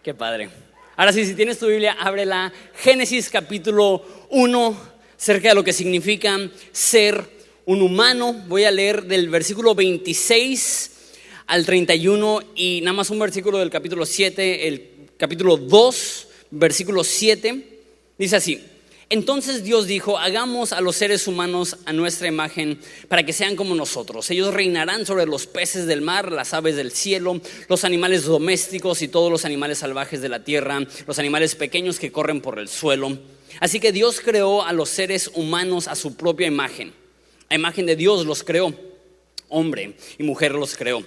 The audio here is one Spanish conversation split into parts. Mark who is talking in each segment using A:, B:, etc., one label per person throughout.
A: Qué padre. Ahora sí, si tienes tu Biblia, ábrela. Génesis capítulo 1, acerca de lo que significa ser un humano. Voy a leer del versículo 26 al 31 y nada más un versículo del capítulo 7, el capítulo 2, versículo 7. Dice así: entonces Dios dijo: hagamos a los seres humanos a nuestra imagen, para que sean como nosotros. Ellos reinarán sobre los peces del mar, las aves del cielo, los animales domésticos y todos los animales salvajes de la tierra, los animales pequeños que corren por el suelo. Así que Dios creó a los seres humanos a su propia imagen. A imagen de Dios los creó, hombre y mujer los creó.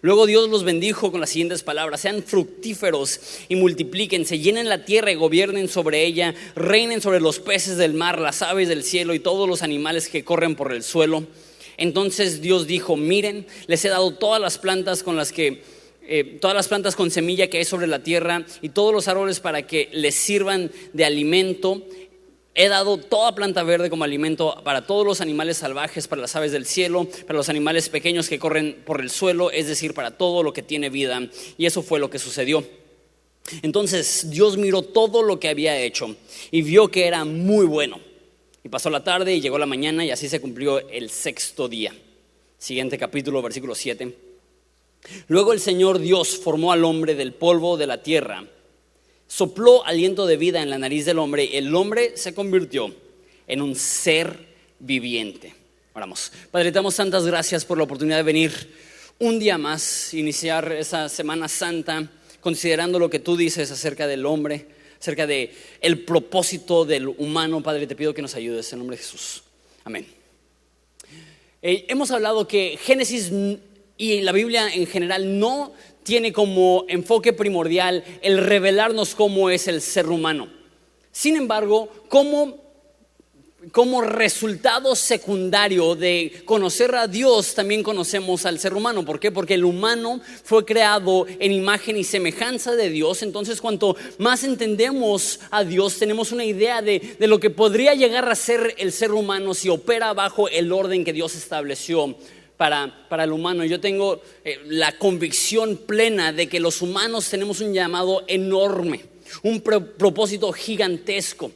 A: Luego Dios los bendijo con las siguientes palabras: sean fructíferos y multiplíquense, llenen la tierra y gobiernen sobre ella, reinen sobre los peces del mar, las aves del cielo y todos los animales que corren por el suelo. Entonces Dios dijo: miren, les he dado todas las plantas con semilla que hay sobre la tierra y todos los árboles para que les sirvan de alimento. He dado toda planta verde como alimento para todos los animales salvajes, para las aves del cielo, para los animales pequeños que corren por el suelo, es decir, para todo lo que tiene vida. Y eso fue lo que sucedió. Entonces Dios miró todo lo que había hecho y vio que era muy bueno. Y pasó la tarde y llegó la mañana, y así se cumplió el sexto día. Siguiente capítulo, versículo 7. Luego el Señor Dios formó al hombre del polvo de la tierra, sopló aliento de vida en la nariz del hombre y el hombre se convirtió en un ser viviente. Oramos. Padre, te damos tantas gracias por la oportunidad de venir un día más, iniciar esa Semana Santa, considerando lo que tú dices acerca del hombre, acerca de el propósito del humano. Padre, te pido que nos ayudes en nombre de Jesús. Amén. Hemos hablado que Génesis y la Biblia en general no tiene como enfoque primordial el revelarnos cómo es el ser humano. Sin embargo, como resultado secundario de conocer a Dios, también conocemos al ser humano. ¿Por qué? Porque el humano fue creado en imagen y semejanza de Dios. Entonces, cuanto más entendemos a Dios, tenemos una idea de lo que podría llegar a ser el ser humano si opera bajo el orden que Dios estableció para el humano. Yo tengo la convicción plena de que los humanos tenemos un llamado enorme, un propósito gigantesco,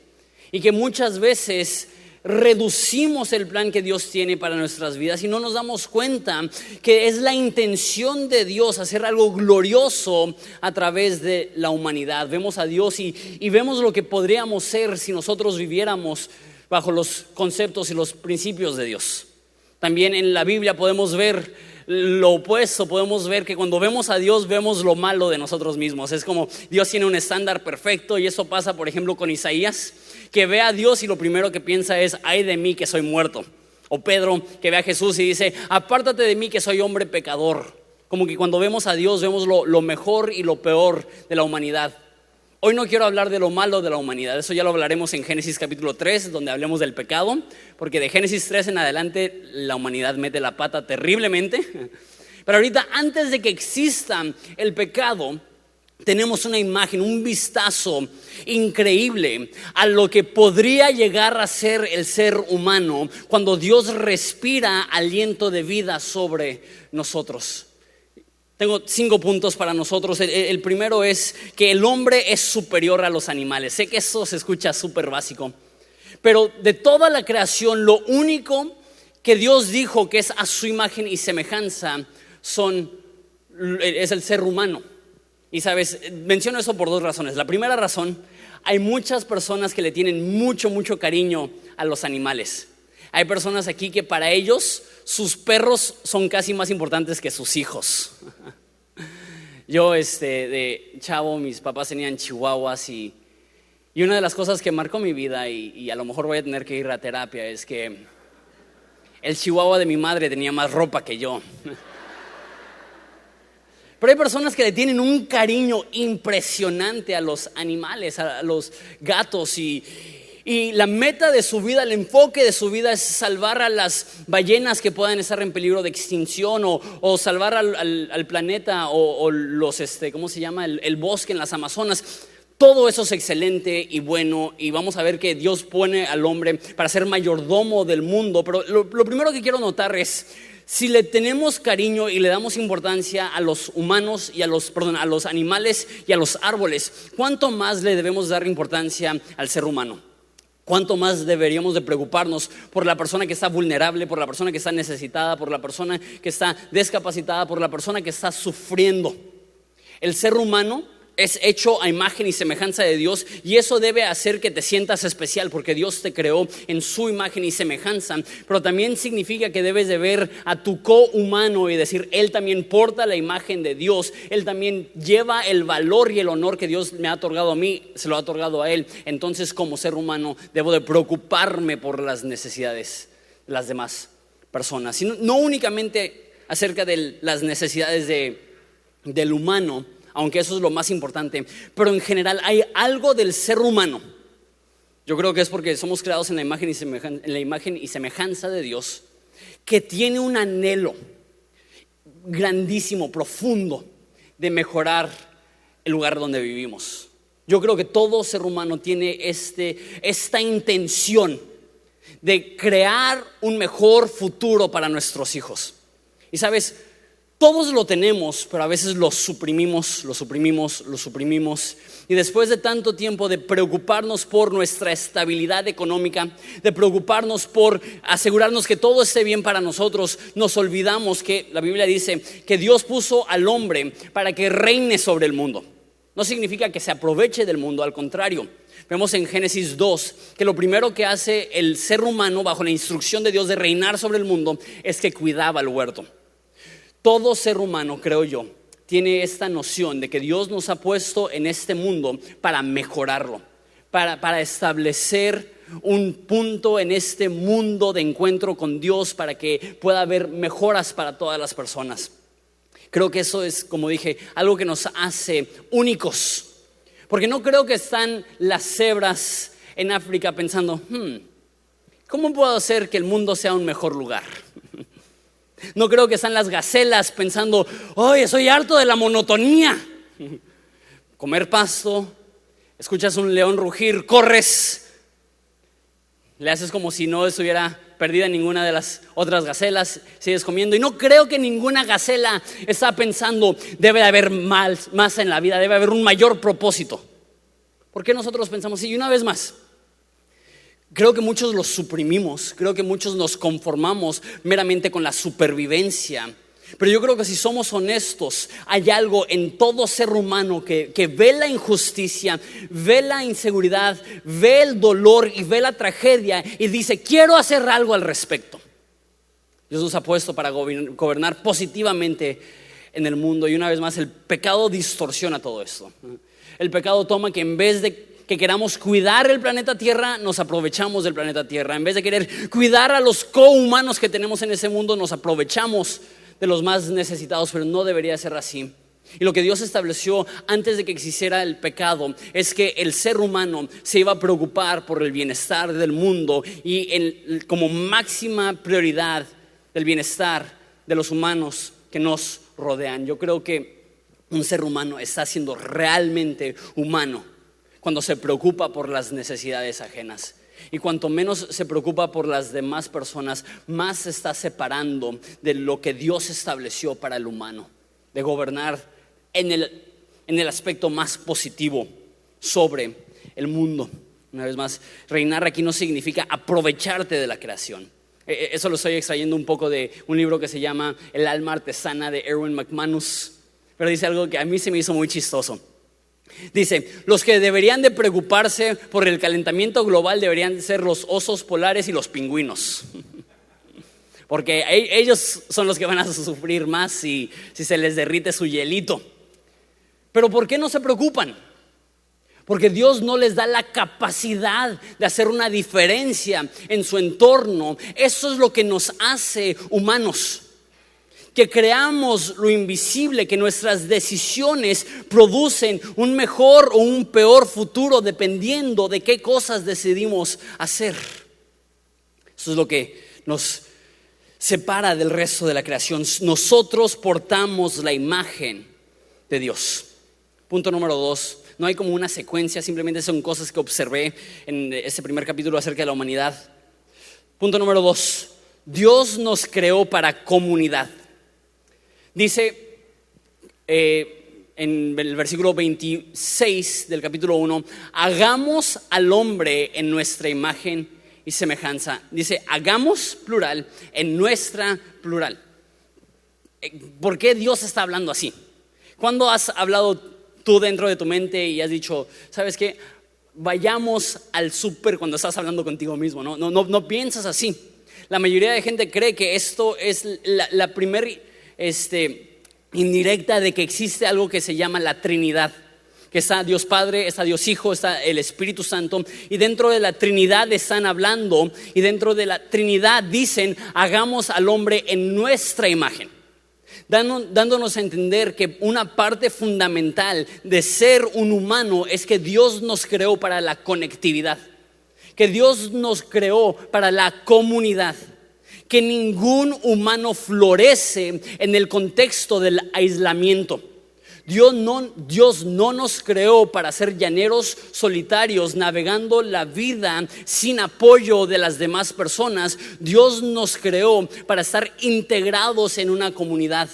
A: y que muchas veces reducimos el plan que Dios tiene para nuestras vidas y no nos damos cuenta que es la intención de Dios hacer algo glorioso a través de la humanidad. Vemos a Dios y vemos lo que podríamos ser si nosotros viviéramos bajo los conceptos y los principios de Dios. También en la Biblia podemos ver lo opuesto. Podemos ver que cuando vemos a Dios vemos lo malo de nosotros mismos. Es como Dios tiene un estándar perfecto, y eso pasa, por ejemplo, con Isaías, que ve a Dios y lo primero que piensa es: ay de mí que soy muerto. O Pedro, que ve a Jesús y dice: apártate de mí que soy hombre pecador. Como que cuando vemos a Dios vemos lo mejor y lo peor de la humanidad. Hoy no quiero hablar de lo malo de la humanidad, eso ya lo hablaremos en Génesis capítulo 3, donde hablemos del pecado, porque de Génesis 3 en adelante la humanidad mete la pata terriblemente. Pero ahorita, antes de que exista el pecado, tenemos una imagen, un vistazo increíble a lo que podría llegar a ser el ser humano cuando Dios respira aliento de vida sobre nosotros. Tengo 5 puntos para nosotros. El primero es que el hombre es superior a los animales. Sé que eso se escucha súper básico, pero de toda la creación, lo único que Dios dijo que es a su imagen y semejanza es el ser humano. Y sabes, menciono eso por 2 razones. La primera razón: hay muchas personas que le tienen mucho cariño a los animales. Hay personas aquí que para ellos sus perros son casi más importantes que sus hijos. Yo de chavo, mis papás tenían chihuahuas y una de las cosas que marcó mi vida, y a lo mejor voy a tener que ir a terapia, es que el chihuahua de mi madre tenía más ropa que yo. Pero hay personas que le tienen un cariño impresionante a los animales, a los gatos, y la meta de su vida, el enfoque de su vida es salvar a las ballenas que puedan estar en peligro de extinción, o salvar al planeta, o los, ¿cómo se llama? El bosque en las Amazonas. Todo eso es excelente y bueno, y vamos a ver que Dios pone al hombre para ser mayordomo del mundo. Pero lo primero que quiero notar es, si le tenemos cariño y le damos importancia a los humanos y a los animales y a los árboles, ¿cuánto más le debemos dar importancia al ser humano? ¿Cuánto más deberíamos de preocuparnos por la persona que está vulnerable, por la persona que está necesitada, por la persona que está discapacitada, por la persona que está sufriendo? El ser humano es hecho a imagen y semejanza de Dios, y eso debe hacer que te sientas especial porque Dios te creó en su imagen y semejanza. Pero también significa que debes de ver a tu co-humano y decir, él también porta la imagen de Dios, él también lleva el valor y el honor que Dios me ha otorgado a mí, se lo ha otorgado a él. Entonces, como ser humano debo de preocuparme por las necesidades de las demás personas, sino, no únicamente acerca de las necesidades del humano, aunque eso es lo más importante, pero en general hay algo del ser humano. Yo creo que es porque somos creados en la imagen y semejanza de Dios, que tiene un anhelo grandísimo, profundo, de mejorar el lugar donde vivimos. Yo creo que todo ser humano tiene esta intención de crear un mejor futuro para nuestros hijos. Y sabes, todos lo tenemos, pero a veces lo suprimimos. Y después de tanto tiempo de preocuparnos por nuestra estabilidad económica, de preocuparnos por asegurarnos que todo esté bien para nosotros, nos olvidamos que la Biblia dice que Dios puso al hombre para que reine sobre el mundo. No significa que se aproveche del mundo, al contrario. Vemos en Génesis 2 que lo primero que hace el ser humano bajo la instrucción de Dios de reinar sobre el mundo es que cuidaba el huerto. Todo ser humano, creo yo, tiene esta noción de que Dios nos ha puesto en este mundo para mejorarlo, para establecer un punto en este mundo de encuentro con Dios, para que pueda haber mejoras para todas las personas. Creo que eso es, como dije, algo que nos hace únicos, porque no creo que están las cebras en África pensando, ¿cómo puedo hacer que el mundo sea un mejor lugar? No creo que están las gacelas pensando, oye, soy harto de la monotonía. Comer pasto, escuchas un león rugir, corres, le haces como si no estuviera perdida ninguna de las otras gacelas, sigues comiendo. Y no creo que ninguna gacela está pensando, debe de haber más en la vida, debe haber un mayor propósito. ¿Por qué nosotros pensamos así? Y una vez más, creo que muchos los suprimimos, creo que muchos nos conformamos meramente con la supervivencia. Pero yo creo que si somos honestos, hay algo en todo ser humano que ve la injusticia, ve la inseguridad, ve el dolor y ve la tragedia y dice, quiero hacer algo al respecto. Dios nos ha puesto para gobernar positivamente en el mundo, y una vez más el pecado distorsiona todo esto. El pecado toma que en vez de que queramos cuidar el planeta Tierra, nos aprovechamos del planeta Tierra. En vez de querer cuidar a los cohumanos que tenemos en ese mundo, nos aprovechamos de los más necesitados, pero no debería ser así. Y lo que Dios estableció antes de que existiera el pecado es que el ser humano se iba a preocupar por el bienestar del mundo y como máxima prioridad del bienestar de los humanos que nos rodean. Yo creo que un ser humano está siendo realmente humano cuando se preocupa por las necesidades ajenas. Y cuanto menos se preocupa por las demás personas, más se está separando de lo que Dios estableció para el humano, de gobernar en el aspecto más positivo sobre el mundo. Una vez más, reinar aquí no significa aprovecharte de la creación. Eso lo estoy extrayendo un poco de un libro que se llama El alma artesana de Erwin McManus, pero dice algo que a mí se me hizo muy chistoso. Dice, los que deberían de preocuparse por el calentamiento global deberían ser los osos polares y los pingüinos, porque ellos son los que van a sufrir más si se les derrite su hielito. Pero ¿por qué no se preocupan? Porque Dios no les da la capacidad de hacer una diferencia en su entorno. Eso es lo que nos hace humanos, que creamos lo invisible, que nuestras decisiones producen un mejor o un peor futuro dependiendo de qué cosas decidimos hacer. Eso es lo que nos separa del resto de la creación. Nosotros portamos la imagen de Dios. Punto número 2, No hay como una secuencia, simplemente son cosas que observé en ese primer capítulo acerca de la humanidad. Punto número 2, Dios nos creó para comunidad. Dice en el versículo 26 del capítulo 1, hagamos al hombre en nuestra imagen y semejanza. Dice, hagamos plural en nuestra plural. ¿Por qué Dios está hablando así? ¿Cuándo has hablado tú dentro de tu mente y has dicho, ¿sabes qué? Vayamos al súper cuando estás hablando contigo mismo. No piensas así. La mayoría de gente cree que esto es la primera indirecta de que existe algo que se llama la Trinidad. Que está Dios Padre, está Dios Hijo, está el Espíritu Santo, y dentro de la Trinidad están hablando, y dentro de la Trinidad dicen, hagamos al hombre en nuestra imagen, dándonos a entender que una parte fundamental de ser un humano es que Dios nos creó para la conectividad, que Dios nos creó para la comunidad, que ningún humano florece en el contexto del aislamiento. Dios no nos creó para ser llaneros solitarios navegando la vida sin apoyo de las demás personas. Dios nos creó para estar integrados en una comunidad.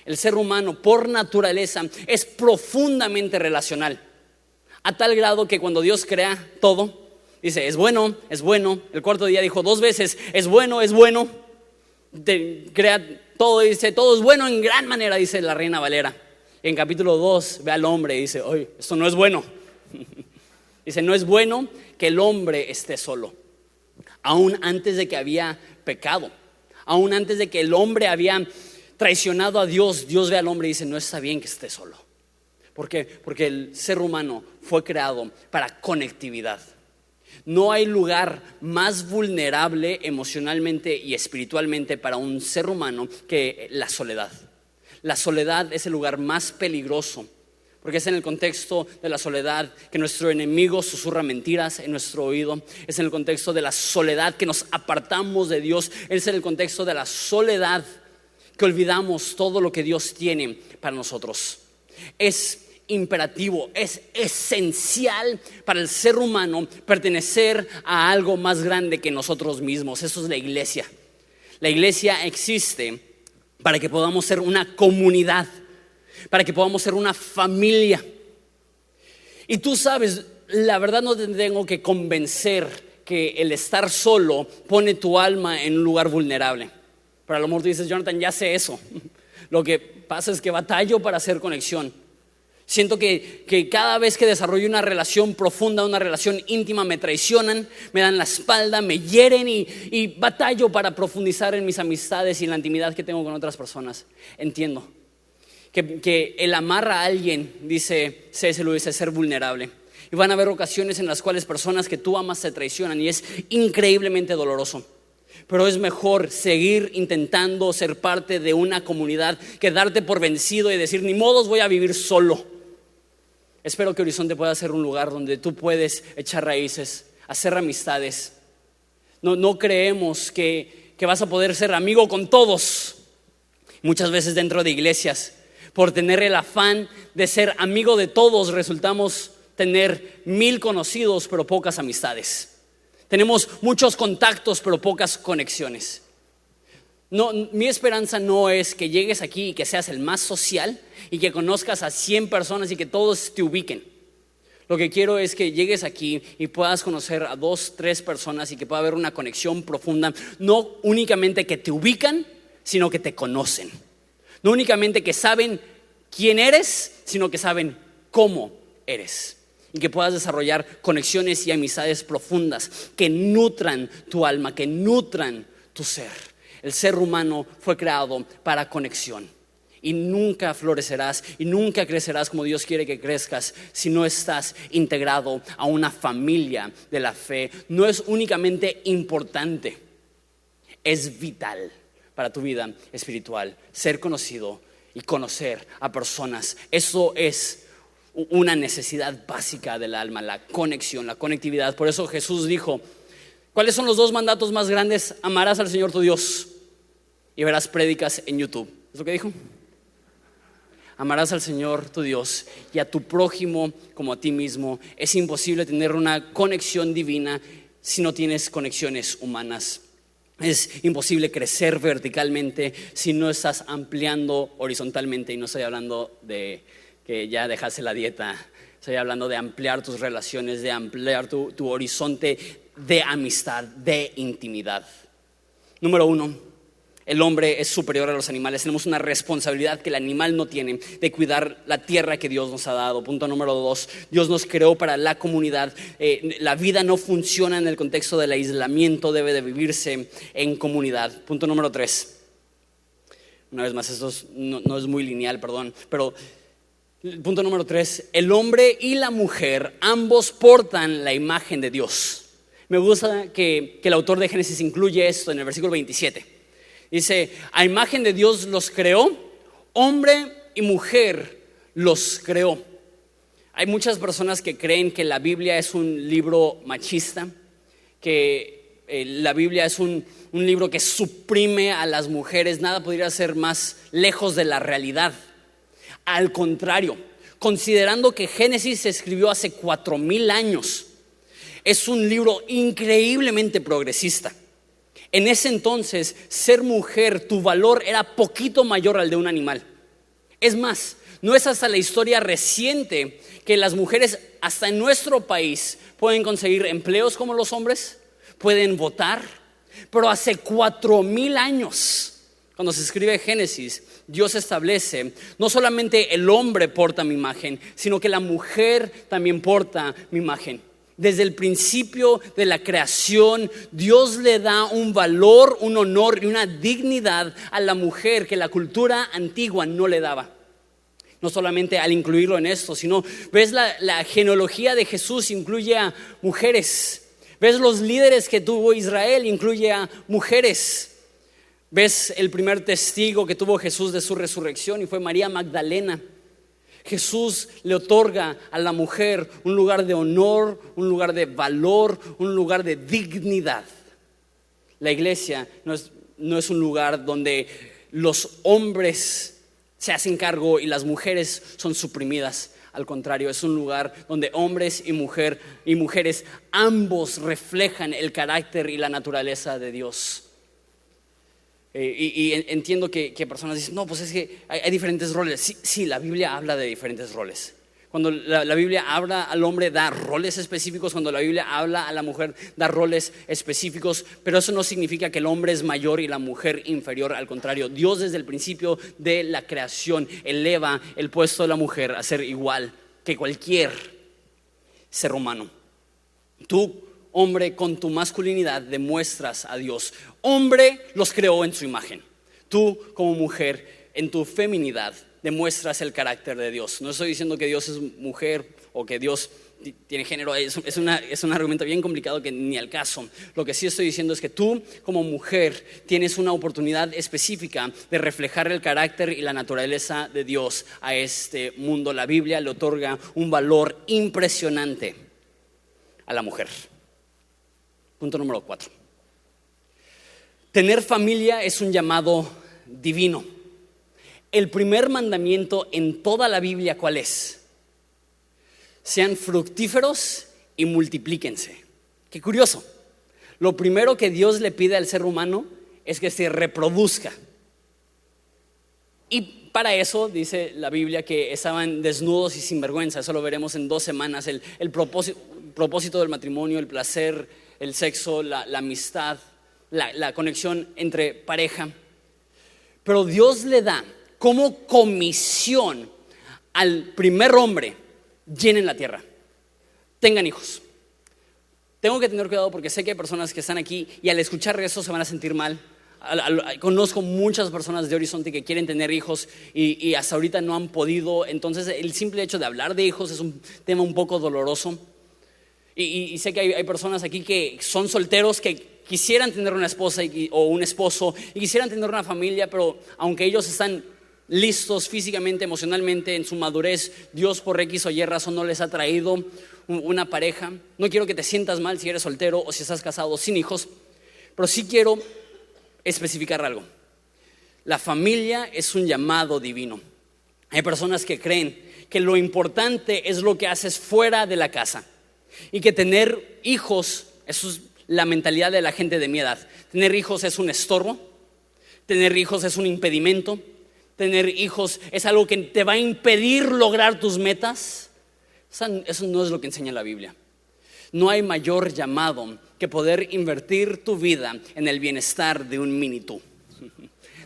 A: El ser humano por naturaleza es profundamente relacional, a tal grado que cuando Dios crea todo, dice es bueno, es bueno. El cuarto día dijo 2 veces es bueno, es bueno. Crea todo, dice todo es bueno en gran manera, dice la Reina Valera. En capítulo 2 ve al hombre y dice, oye, esto no es bueno. Dice, no es bueno que el hombre esté solo. Aún antes de que había pecado, aún antes de que el hombre había traicionado a Dios, Dios ve al hombre y dice, no está bien que esté solo. ¿Por qué? Porque el ser humano fue creado para conectividad. No hay lugar más vulnerable emocionalmente y espiritualmente para un ser humano que la soledad. La soledad es el lugar más peligroso, porque es en el contexto de la soledad que nuestro enemigo susurra mentiras en nuestro oído. Es en el contexto de la soledad que nos apartamos de Dios. Es en el contexto de la soledad que olvidamos todo lo que Dios tiene para nosotros. Es imperativo, es esencial para el ser humano pertenecer a algo más grande que nosotros mismos. Eso es la iglesia. La iglesia existe para que podamos ser una comunidad, para que podamos ser una familia. Y tú sabes, la verdad no te tengo que convencer que el estar solo pone tu alma en un lugar vulnerable. Pero a lo mejor tú dices, Jonathan, ya sé eso. Lo que pasa es que batallo para hacer conexión. Siento que cada vez que desarrollo una relación profunda, una relación íntima, me traicionan, me dan la espalda, me hieren y batallo para profundizar en mis amistades y en la intimidad que tengo con otras personas. Entiendo que el amar a alguien, dice C.S. Lewis, es ser vulnerable. Y van a haber ocasiones en las cuales personas que tú amas se traicionan y es increíblemente doloroso. Pero es mejor seguir intentando ser parte de una comunidad que darte por vencido y decir, ni modos, voy a vivir solo. Espero que Horizonte pueda ser un lugar donde tú puedes echar raíces, hacer amistades. No creemos que vas a poder ser amigo con todos. Muchas veces dentro de iglesias, por tener el afán de ser amigo de todos, resultamos tener 1000 conocidos pero pocas amistades. Tenemos muchos contactos pero pocas conexiones. No, mi esperanza no es que llegues aquí y que seas el más social y que conozcas a 100 personas y que todos te ubiquen. Lo que quiero es que llegues aquí y puedas conocer a 2, 3 personas y que pueda haber una conexión profunda. No únicamente que te ubican, sino que te conocen. No únicamente que saben quién eres, sino que saben cómo eres. Y que puedas desarrollar conexiones y amistades profundas que nutran tu alma, que nutran tu ser. El ser humano fue creado para conexión y nunca florecerás y nunca crecerás como Dios quiere que crezcas si no estás integrado a una familia de la fe. No es únicamente importante, es vital para tu vida espiritual ser conocido y conocer a personas. Eso es una necesidad básica del alma, la conexión, la conectividad. Por eso Jesús dijo, ¿cuáles son los 2 mandatos más grandes? Amarás al Señor tu Dios y verás prédicas en YouTube. ¿Es lo que dijo? Amarás al Señor tu Dios y a tu prójimo como a ti mismo. Es imposible tener una conexión divina si no tienes conexiones humanas. Es imposible crecer verticalmente si no estás ampliando horizontalmente. Y no estoy hablando de que ya dejaste la dieta. Estoy hablando de ampliar tus relaciones, de ampliar tu horizonte de amistad, de intimidad. Número 1. El hombre es superior a los animales. Tenemos una responsabilidad que el animal no tiene de cuidar la tierra que Dios nos ha dado. Punto número 2. Dios nos creó para la comunidad. La vida no funciona en el contexto del aislamiento, debe de vivirse en comunidad. Punto número 3. Una vez más, esto no es muy lineal, perdón, pero punto número 3. El hombre y la mujer ambos portan la imagen de Dios. Me gusta que el autor de Génesis incluye esto en el versículo 27. Dice, a imagen de Dios los creó, hombre y mujer los creó. Hay muchas personas que creen que la Biblia es un libro machista, que la Biblia es un libro que suprime a las mujeres. Nada podría ser más lejos de la realidad. Al contrario, considerando que Génesis se escribió hace 4,000 años, es un libro increíblemente progresista. En ese entonces, ser mujer, tu valor era poquito mayor al de un animal. Es más, no es hasta la historia reciente que las mujeres, hasta en nuestro país, pueden conseguir empleos como los hombres, pueden votar. Pero hace 4,000 años, cuando se escribe Génesis, Dios establece, no solamente el hombre porta mi imagen, sino que la mujer también porta mi imagen. Desde el principio de la creación, Dios le da un valor, un honor y una dignidad a la mujer que la cultura antigua no le daba. No solamente al incluirlo en esto, sino ves la genealogía de Jesús incluye a mujeres. Ves los líderes que tuvo Israel, incluye a mujeres. Ves el primer testigo que tuvo Jesús de su resurrección y fue María Magdalena. Jesús le otorga a la mujer un lugar de honor, un lugar de valor, un lugar de dignidad. La iglesia no es un lugar donde los hombres se hacen cargo y las mujeres son suprimidas. Al contrario, es un lugar donde hombres y mujeres ambos reflejan el carácter y la naturaleza de Dios. Y entiendo que personas dicen, no, pues es que hay diferentes roles. Sí, la Biblia habla de diferentes roles. Cuando la Biblia habla al hombre, da roles específicos. Cuando la Biblia habla a la mujer, da roles específicos. Pero eso no significa que el hombre es mayor y la mujer inferior. Al contrario, Dios desde el principio de la creación eleva el puesto de la mujer a ser igual que cualquier ser humano. Tú, hombre, con tu masculinidad demuestras a Dios. Hombre los creó en su imagen. Tú, como mujer, en tu feminidad demuestras el carácter de Dios. No estoy diciendo que Dios es mujer o que Dios tiene género. Es un argumento bien complicado que ni al caso. Lo que sí estoy diciendo es que tú, como mujer, tienes una oportunidad específica de reflejar el carácter y la naturaleza de Dios a este mundo. La Biblia le otorga un valor impresionante a la mujer. Punto número 4. Tener familia es un llamado divino. El primer mandamiento en toda la Biblia, ¿cuál es? Sean fructíferos y multiplíquense. Qué curioso. Lo primero que Dios le pide al ser humano es que se reproduzca. Y para eso dice la Biblia que estaban desnudos y sin vergüenza. Eso lo veremos en 2 semanas. El propósito del matrimonio, el placer, el sexo, la amistad, la conexión entre pareja. Pero Dios le da como comisión al primer hombre: llenen la tierra, tengan hijos. Tengo que tener cuidado porque sé que hay personas que están aquí y al escuchar eso se van a sentir mal. Conozco muchas personas de Horizonte que quieren tener hijos y hasta ahorita no han podido. Entonces el simple hecho de hablar de hijos es un tema un poco doloroso. Y sé que hay personas aquí que son solteros que quisieran tener una esposa o un esposo y quisieran tener una familia, pero aunque ellos están listos físicamente, emocionalmente, en su madurez, Dios por X o Y razón no les ha traído una pareja. No quiero que te sientas mal si eres soltero o si estás casado sin hijos, pero sí quiero especificar algo. La familia es un llamado divino. Hay personas que creen que lo importante es lo que haces fuera de la casa y que tener hijos, eso es la mentalidad de la gente de mi edad. Tener hijos es un estorbo, tener hijos es un impedimento, tener hijos es algo que te va a impedir lograr tus metas. Eso no es lo que enseña la Biblia. No hay mayor llamado que poder invertir tu vida en el bienestar de un mini tú.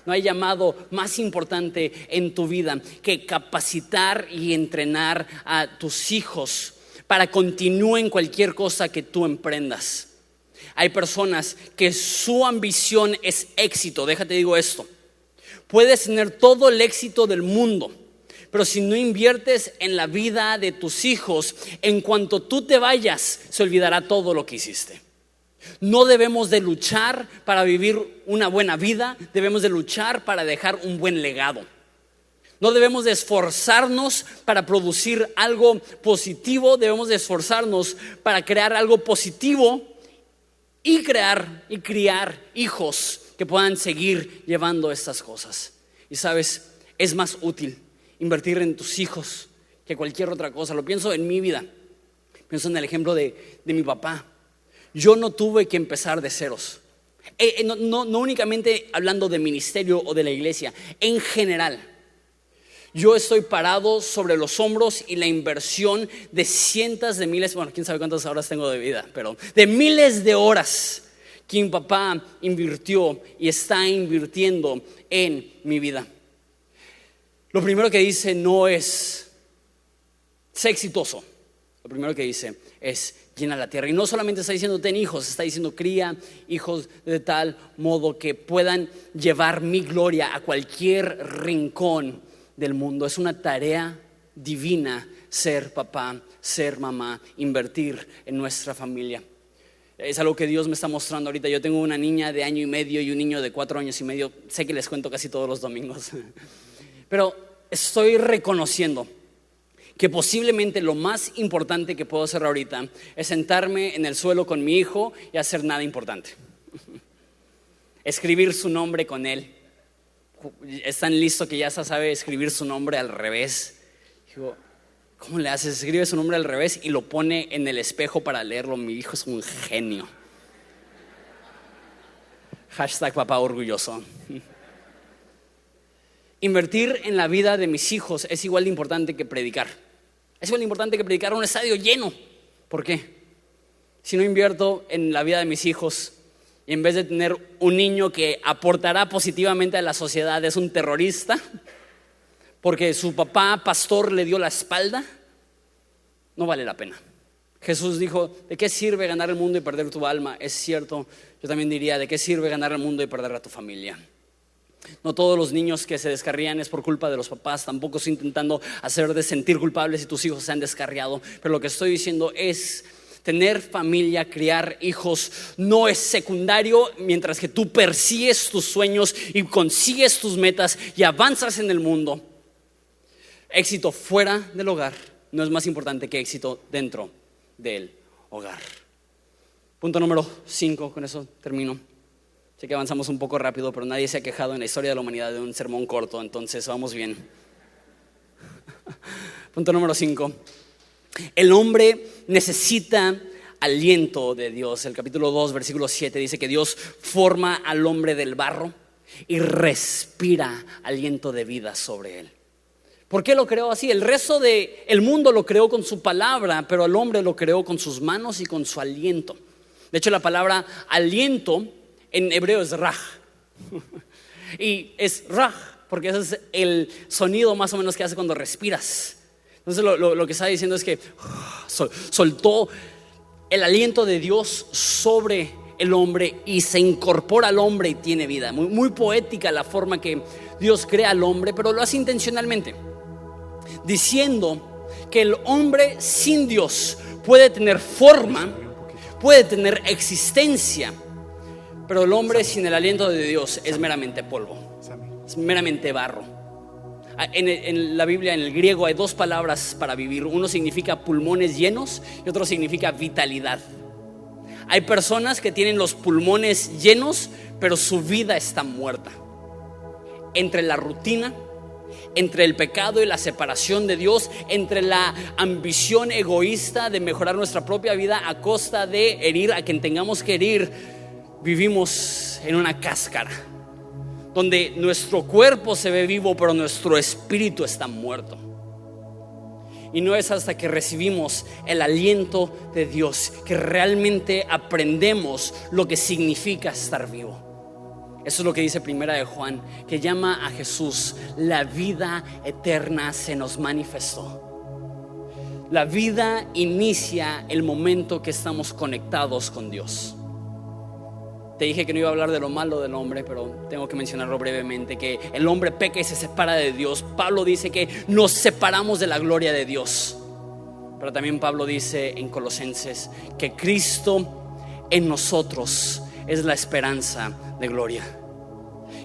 A: No hay llamado más importante en tu vida que capacitar y entrenar a tus hijos para continúen cualquier cosa que tú emprendas. Hay personas que su ambición es éxito. Déjate digo esto. Puedes tener todo el éxito del mundo, pero si no inviertes en la vida de tus hijos, en cuanto tú te vayas, se olvidará todo lo que hiciste. No debemos de luchar para vivir una buena vida, debemos de luchar para dejar un buen legado. No debemos de esforzarnos para producir algo positivo, debemos de esforzarnos para crear algo positivo y criar hijos que puedan seguir llevando estas cosas. Y sabes, es más útil invertir en tus hijos que cualquier otra cosa. Lo pienso en mi vida, pienso en el ejemplo de mi papá. Yo no tuve que empezar de ceros. No únicamente hablando de ministerio o de la iglesia, en general. Yo estoy parado sobre los hombros y la inversión de cientos de miles, bueno, quién sabe cuántas horas tengo de vida, pero de miles de horas que mi papá invirtió y está invirtiendo en mi vida. Lo primero que dice no es sé exitoso. Lo primero que dice es llena la tierra. Y no solamente está diciendo ten hijos, está diciendo cría hijos de tal modo que puedan llevar mi gloria a cualquier rincón del mundo. Es una tarea divina ser papá, ser mamá, invertir en nuestra familia. Es algo que Dios me está mostrando ahorita. Yo tengo una niña de 1 año y medio y un niño de 4 años y medio. Sé que les cuento casi todos los domingos, pero estoy reconociendo que posiblemente lo más importante que puedo hacer ahorita es sentarme en el suelo con mi hijo y hacer nada importante. Escribir su nombre con él. Es tan listo que ya sabe escribir su nombre al revés. Digo, ¿cómo le haces? Escribe su nombre al revés y lo pone en el espejo para leerlo. Mi hijo es un genio. Hashtag papá orgulloso. Invertir en la vida de mis hijos es igual de importante que predicar. Es igual de importante que predicar a un estadio lleno. ¿Por qué? Si no invierto en la vida de mis hijos y en vez de tener un niño que aportará positivamente a la sociedad es un terrorista porque su papá pastor le dio la espalda, no vale la pena. Jesús dijo, ¿de qué sirve ganar el mundo y perder tu alma? Es cierto, yo también diría, ¿de qué sirve ganar el mundo y perder a tu familia? No todos los niños que se descarrían es por culpa de los papás. Tampoco estoy intentando hacer de sentir culpables si tus hijos se han descarriado. Pero lo que estoy diciendo es tener familia, criar hijos no es secundario mientras que tú persigues tus sueños y consigues tus metas y avanzas en el mundo. Éxito fuera del hogar no es más importante que éxito dentro del hogar. Punto número 5, con eso termino. Sé que avanzamos un poco rápido, pero nadie se ha quejado en la historia de la humanidad de un sermón corto, entonces vamos bien. Punto número 5. El hombre necesita aliento de Dios. El capítulo 2, versículo 7 dice que Dios forma al hombre del barro y respira aliento de vida sobre él. ¿Por qué lo creó así? El resto del mundo lo creó con su palabra, pero al hombre lo creó con sus manos y con su aliento. De hecho, la palabra aliento en hebreo es raj. Y es raj porque ese es el sonido más o menos que hace cuando respiras. Entonces lo que está diciendo es que soltó el aliento de Dios sobre el hombre y se incorpora al hombre y tiene vida. Muy, muy poética la forma que Dios crea al hombre, pero lo hace intencionalmente, diciendo que el hombre sin Dios puede tener forma, puede tener existencia, pero el hombre sin el aliento de Dios es meramente polvo, es meramente barro. En la Biblia, en el griego, hay 2 palabras para vivir. Uno significa pulmones llenos y otro significa vitalidad. Hay personas que tienen los pulmones llenos, pero su vida está muerta. Entre la rutina, entre el pecado y la separación de Dios, entre la ambición egoísta de mejorar nuestra propia vida a costa de herir a quien tengamos que herir. Vivimos en una cáscara donde nuestro cuerpo se ve vivo, pero nuestro espíritu está muerto. Y no es hasta que recibimos el aliento de Dios que realmente aprendemos lo que significa estar vivo. Eso es lo que dice Primera de Juan, que llama a Jesús: la vida eterna se nos manifestó. La vida inicia el momento que estamos conectados con Dios. Te dije que no iba a hablar de lo malo del hombre, pero tengo que mencionarlo brevemente, que el hombre peca y se separa de Dios. Pablo dice que nos separamos de la gloria de Dios. Pero también Pablo dice en Colosenses que Cristo en nosotros es la esperanza de gloria.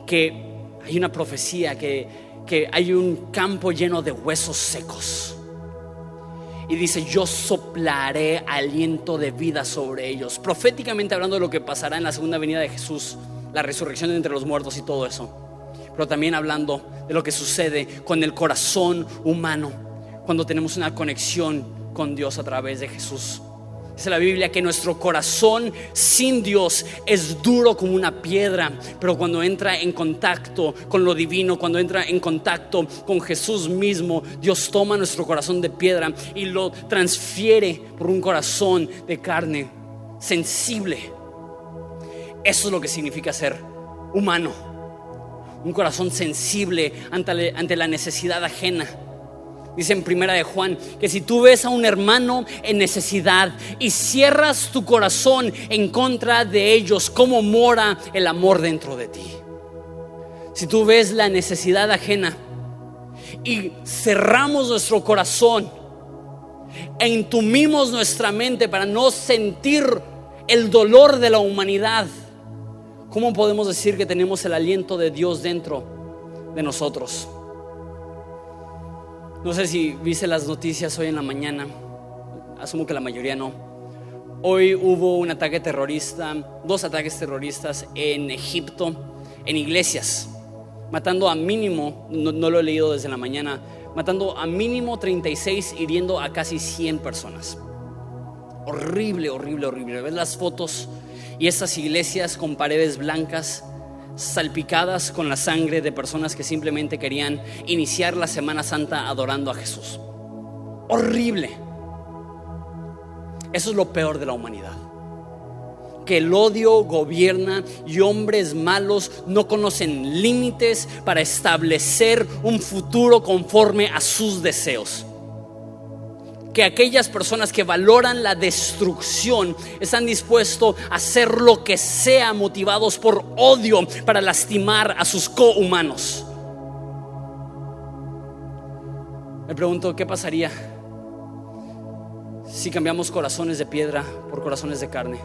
A: Que hay una profecía que hay un campo lleno de huesos secos. Y dice: yo soplaré aliento de vida sobre ellos. Proféticamente hablando de lo que pasará en la segunda venida de Jesús, la resurrección de entre los muertos y todo eso. Pero también hablando de lo que sucede con el corazón humano cuando tenemos una conexión con Dios a través de Jesús. Dice la Biblia que nuestro corazón sin Dios es duro como una piedra, pero cuando entra en contacto con lo divino, cuando entra en contacto con Jesús mismo, Dios toma nuestro corazón de piedra y lo transfiere por un corazón de carne sensible. Eso es lo que significa ser humano, un corazón sensible ante la necesidad ajena. Dice en Primera de Juan que si tú ves a un hermano en necesidad y cierras tu corazón en contra de ellos, ¿cómo mora el amor dentro de ti? Si tú ves la necesidad ajena y cerramos nuestro corazón e entumimos nuestra mente para no sentir el dolor de la humanidad, ¿cómo podemos decir que tenemos el aliento de Dios dentro de nosotros? No sé si viste las noticias hoy en la mañana, asumo que la mayoría no. Hoy hubo un ataque terrorista, 2 ataques terroristas en Egipto, en iglesias, matando a mínimo, no lo he leído desde la mañana, matando a mínimo 36, hiriendo a casi 100 personas. Horrible, horrible, horrible. Ves las fotos y estas iglesias con paredes blancas, salpicadas con la sangre de personas que simplemente querían iniciar la Semana Santa adorando a Jesús. Horrible. Eso es lo peor de la humanidad, que el odio gobierna y hombres malos no conocen límites para establecer un futuro conforme a sus deseos. Que aquellas personas que valoran la destrucción están dispuestos a hacer lo que sea, motivados por odio, para lastimar a sus cohumanos. Me pregunto, ¿qué pasaría si cambiamos corazones de piedra por corazones de carne?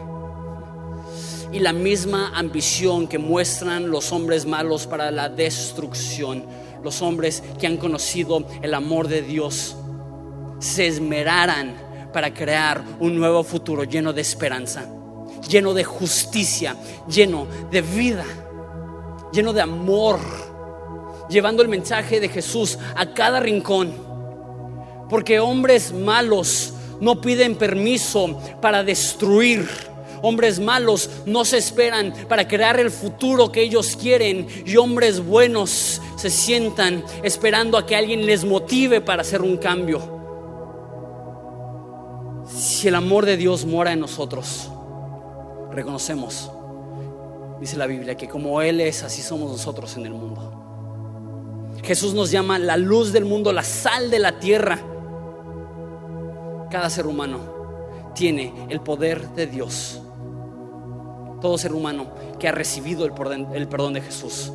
A: Y la misma ambición que muestran los hombres malos para la destrucción, los hombres que han conocido el amor de Dios, se esmeraran para crear un nuevo futuro lleno de esperanza, lleno de justicia, lleno de vida, lleno de amor, llevando el mensaje de Jesús a cada rincón. Porque hombres malos no piden permiso para destruir. Hombres malos no se esperan para crear el futuro que ellos quieren, y hombres buenos se sientan esperando a que alguien les motive para hacer un cambio. Si el amor de Dios mora en nosotros, reconocemos, dice la Biblia, que como Él es, así somos nosotros en el mundo. Jesús nos llama la luz del mundo, la sal de la tierra. Cada ser humano tiene el poder de Dios. Todo ser humano que ha recibido el perdón de Jesús,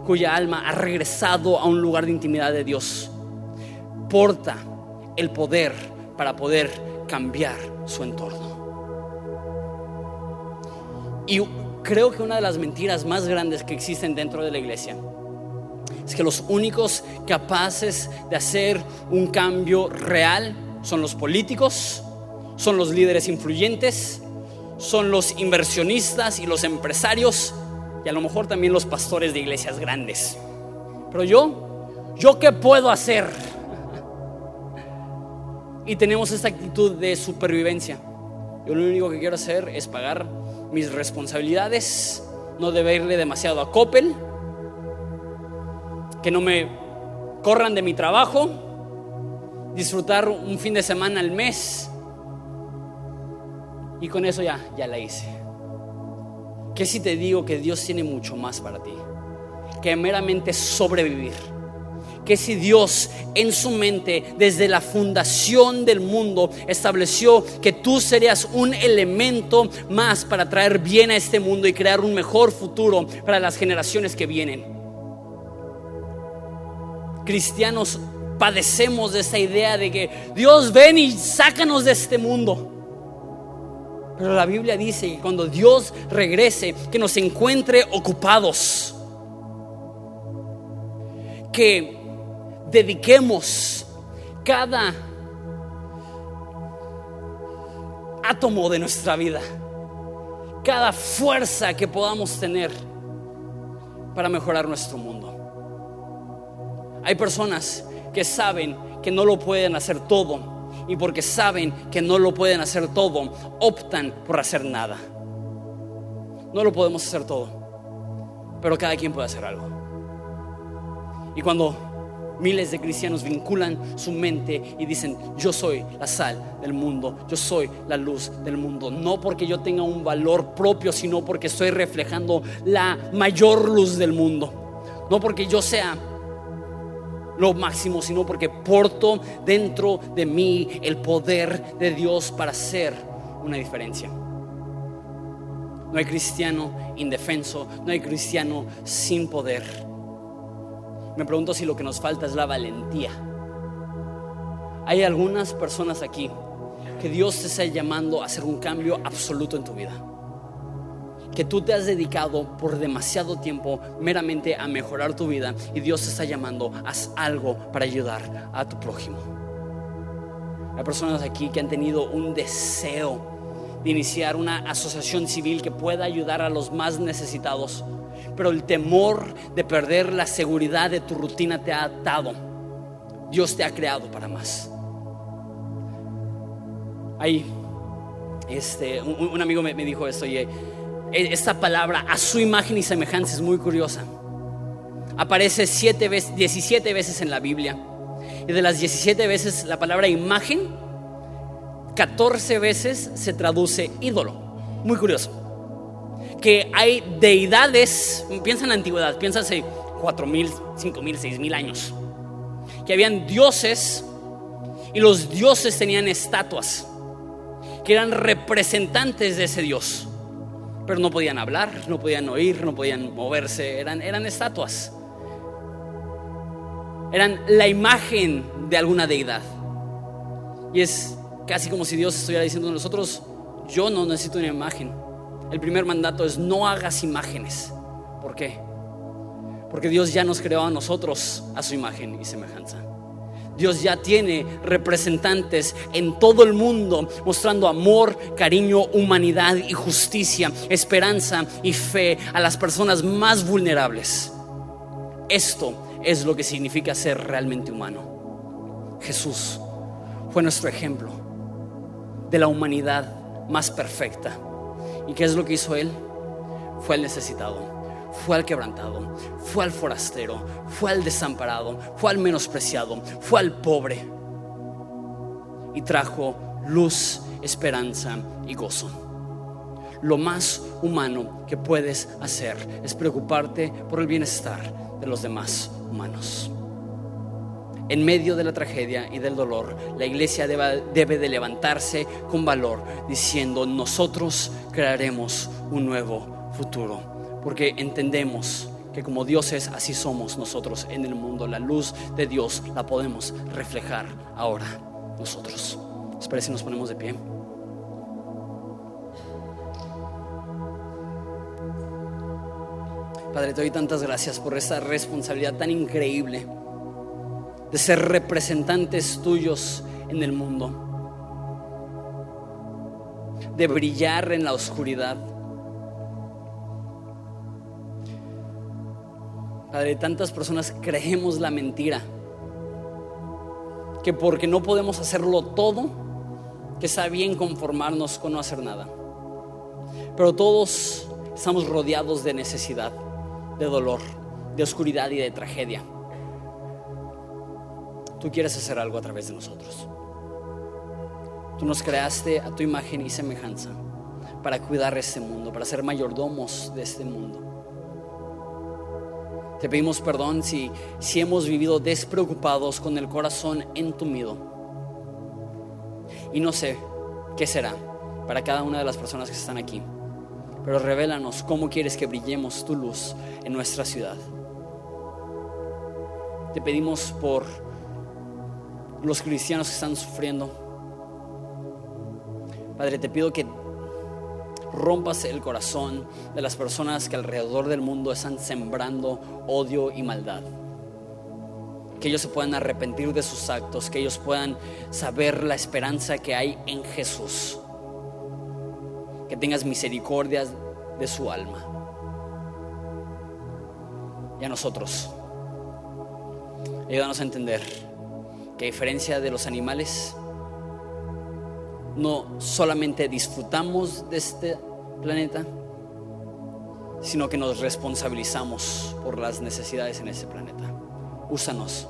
A: cuya alma ha regresado a un lugar de intimidad de Dios, porta el poder para poder cambiar su entorno. Y creo que una de las mentiras más grandes que existen dentro de la iglesia es que los únicos capaces de hacer un cambio real son los políticos, son los líderes influyentes, son los inversionistas y los empresarios, y a lo mejor también los pastores de iglesias grandes. Pero yo ¿Yo qué puedo hacer? Y tenemos esta actitud de supervivencia. Yo lo único que quiero hacer es pagar mis responsabilidades, no deberle demasiado a Coppel, que no me corran de mi trabajo, disfrutar un fin de semana al mes, y con eso ya la hice. ¿Qué si te digo que Dios tiene mucho más para ti que meramente sobrevivir? Que si Dios en su mente desde la fundación del mundo estableció que tú serías un elemento más para traer bien a este mundo y crear un mejor futuro para las generaciones que vienen. Cristianos padecemos de esta idea de que Dios, ven y sácanos de este mundo. Pero la Biblia dice que cuando Dios regrese, que nos encuentre ocupados, que dediquemos cada átomo de nuestra vida, cada fuerza que podamos tener para mejorar nuestro mundo. Hay personas que saben que no lo pueden hacer todo, y porque saben que no lo pueden hacer todo, optan por hacer nada. No lo podemos hacer todo, pero cada quien puede hacer algo. Y cuando miles de cristianos vinculan su mente y dicen: yo soy la sal del mundo, yo soy la luz del mundo, no porque yo tenga un valor propio, sino porque estoy reflejando la mayor luz del mundo. No porque yo sea lo máximo, sino porque porto dentro de mí el poder de Dios para hacer una diferencia. No hay cristiano indefenso, no hay cristiano sin poder. Me pregunto si lo que nos falta es la valentía. Hay algunas personas aquí que Dios te está llamando a hacer un cambio absoluto en tu vida, que tú te has dedicado por demasiado tiempo meramente a mejorar tu vida, y Dios te está llamando: haz algo para ayudar a tu prójimo. Hay personas aquí que han tenido un deseo de iniciar una asociación civil que pueda ayudar a los más necesitados, pero el temor de perder la seguridad de tu rutina te ha atado. Dios te ha creado para más. Hay un amigo me dijo esto, y esta palabra "a su imagen y semejanza" es muy curiosa. Aparece 17 veces en la Biblia, y de las 17 veces la palabra imagen, 14 veces se traduce ídolo. Muy curioso. Que hay deidades, piensa en la antigüedad, piensa hace 4,000, 5,000, 6,000 años, que habían dioses, y los dioses tenían estatuas que eran representantes de ese dios, pero no podían hablar, no podían oír, no podían moverse, eran estatuas, eran la imagen de alguna deidad. Y es casi como si Dios estuviera diciendo a nosotros: yo no necesito una imagen. El primer mandato es: no hagas imágenes. ¿Por qué? Porque Dios ya nos creó a nosotros a su imagen y semejanza. Dios ya tiene representantes en todo el mundo mostrando amor, cariño, humanidad y justicia, esperanza y fe a las personas más vulnerables. Esto es lo que significa ser realmente humano. Jesús fue nuestro ejemplo de la humanidad más perfecta. ¿Y qué es lo que hizo Él? Fue al necesitado, fue al quebrantado, fue al forastero, fue al desamparado, fue al menospreciado, fue al pobre, y trajo luz, esperanza y gozo. Lo más humano que puedes hacer es preocuparte por el bienestar de los demás humanos. En medio de la tragedia y del dolor, la iglesia debe de levantarse con valor, diciendo: nosotros crearemos un nuevo futuro, porque entendemos que como Dios es, así somos nosotros en el mundo. La luz de Dios la podemos reflejar ahora nosotros. ¿Les parece si nos ponemos de pie? Padre, te doy tantas gracias por esta responsabilidad tan increíble de ser representantes tuyos en el mundo, de brillar en la oscuridad. Padre, tantas personas creemos la mentira, que porque no podemos hacerlo todo, que está bien conformarnos con no hacer nada. Pero todos estamos rodeados de necesidad, de dolor, de oscuridad y de tragedia. Tú quieres hacer algo a través de nosotros. Tú nos creaste a tu imagen y semejanza para cuidar este mundo, para ser mayordomos de este mundo. Te pedimos perdón si hemos vivido despreocupados, con el corazón entumido. Y no sé qué será para cada una de las personas que están aquí, pero revélanos cómo quieres que brillemos tu luz en nuestra ciudad. Te pedimos por los cristianos que están sufriendo. Padre, te pido que rompas el corazón de las personas que alrededor del mundo están sembrando odio y maldad. Que ellos se puedan arrepentir de sus actos, que ellos puedan saber la esperanza que hay en Jesús. Que tengas misericordia de su alma. Y a nosotros, ayúdanos a entender que a diferencia de los animales, no solamente disfrutamos de este planeta, sino que nos responsabilizamos por las necesidades en ese planeta. Úsanos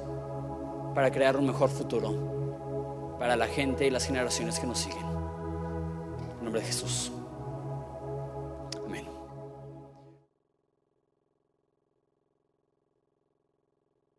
A: para crear un mejor futuro para la gente y las generaciones que nos siguen. En nombre de Jesús.